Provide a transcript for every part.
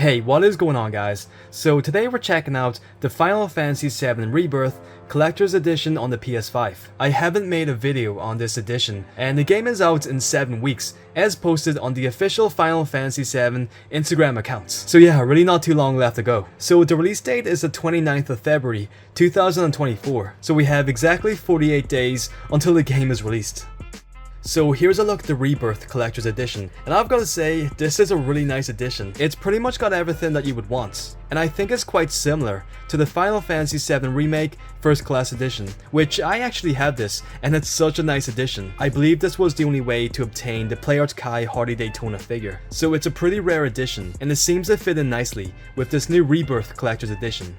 Hey, what is going on guys? So today we're checking out the Final Fantasy VII Rebirth Collector's Edition on the PS5. I haven't made a video on this edition, and the game is out in 7 weeks, as posted on the official Final Fantasy VII Instagram accounts. So yeah, really not too long left to go. So the release date is the 29th of February 2024, so we have exactly 48 days until the game is released. So here's a look at the Rebirth Collector's Edition, and I've got to say, this is a really nice edition. It's pretty much got everything that you would want, and I think it's quite similar to the Final Fantasy VII Remake First Class Edition, which I actually have this, and it's such a nice edition. I believe this was the only way to obtain the PlayArt's Kai Hardy Daytona figure, so it's a pretty rare edition, and it seems to fit in nicely with this new Rebirth Collector's Edition.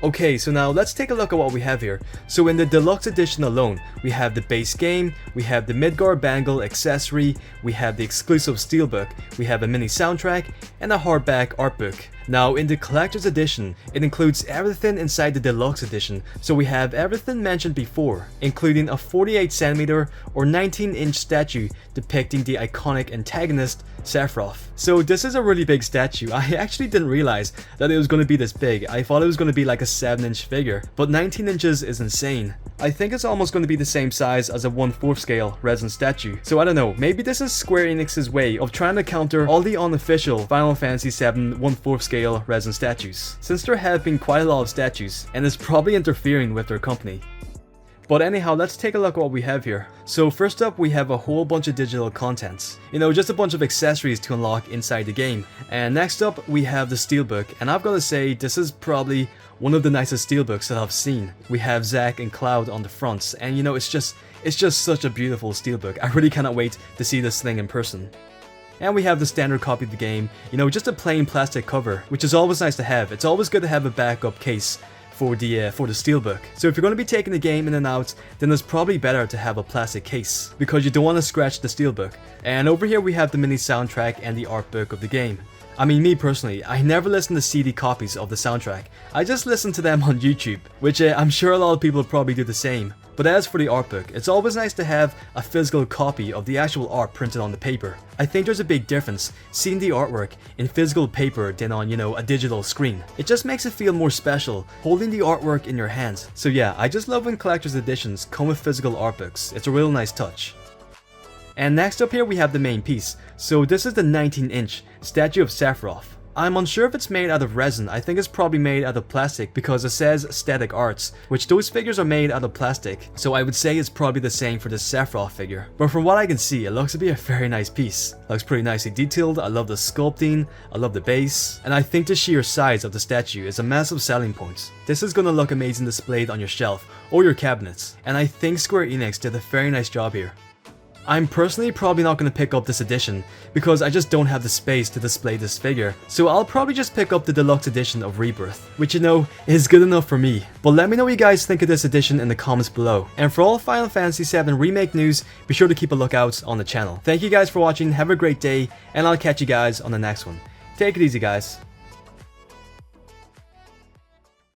Okay, so now let's take a look at what we have here. So in the deluxe edition alone, we have the base game, we have the Midgar Bangle accessory, we have the exclusive Steelbook, we have a mini soundtrack, and a hardback Artbook. Now in the collector's edition, it includes everything inside the deluxe edition, so we have everything mentioned before, including a 48cm or 19-inch statue depicting the iconic antagonist Sephiroth. So this is a really big statue. I actually didn't realize that it was going to be this big. I thought it was going to be like a 7-inch figure, but 19 inches is insane. I think it's almost going to be the same size as a 1/4 scale resin statue. So I don't know, maybe this is Square Enix's way of trying to counter all the unofficial Final Fantasy VII 1/4 scale resin statues, since there have been quite a lot of statues, and it's probably interfering with their company. But anyhow, let's take a look at what we have here. So first up, we have a whole bunch of digital contents. You know, just a bunch of accessories to unlock inside the game. And next up, we have the Steelbook, and I've got to say, this is probably one of the nicest Steelbooks that I've seen. We have Zack and Cloud on the fronts, and you know, it's just such a beautiful Steelbook. I really cannot wait to see this thing in person. And we have the standard copy of the game, you know, just a plain plastic cover, which is always nice to have. It's always good to have a backup case for the Steelbook. So if you're going to be taking the game in and out, then it's probably better to have a plastic case, because you don't want to scratch the Steelbook. And over here we have the mini soundtrack and the Artbook of the game. I mean, me personally, I never listen to CD copies of the soundtrack. I just listen to them on YouTube, which I'm sure a lot of people probably do the same. But as for the Artbook, it's always nice to have a physical copy of the actual art printed on the paper. I think there's a big difference seeing the artwork in physical paper than on, you know, a digital screen. It just makes it feel more special holding the artwork in your hands. So yeah, I just love when collector's editions come with physical artbooks. It's a real nice touch. And next up here we have the main piece. So this is the 19-inch statue of Sephiroth. I'm unsure if it's made out of resin. I think it's probably made out of plastic because it says Static Arts, which those figures are made out of plastic, so I would say it's probably the same for the Sephiroth figure. But from what I can see, it looks to be a very nice piece. Looks pretty nicely detailed. I love the sculpting, I love the base, and I think the sheer size of the statue is a massive selling point. This is going to look amazing displayed on your shelf or your cabinets, and I think Square Enix did a very nice job here. I'm personally probably not going to pick up this edition because I just don't have the space to display this figure, so I'll probably just pick up the deluxe edition of Rebirth, which you know is good enough for me. But let me know what you guys think of this edition in the comments below, and for all Final Fantasy VII Remake news, be sure to keep a lookout on the channel. Thank you guys for watching, have a great day, and I'll catch you guys on the next one. Take it easy guys.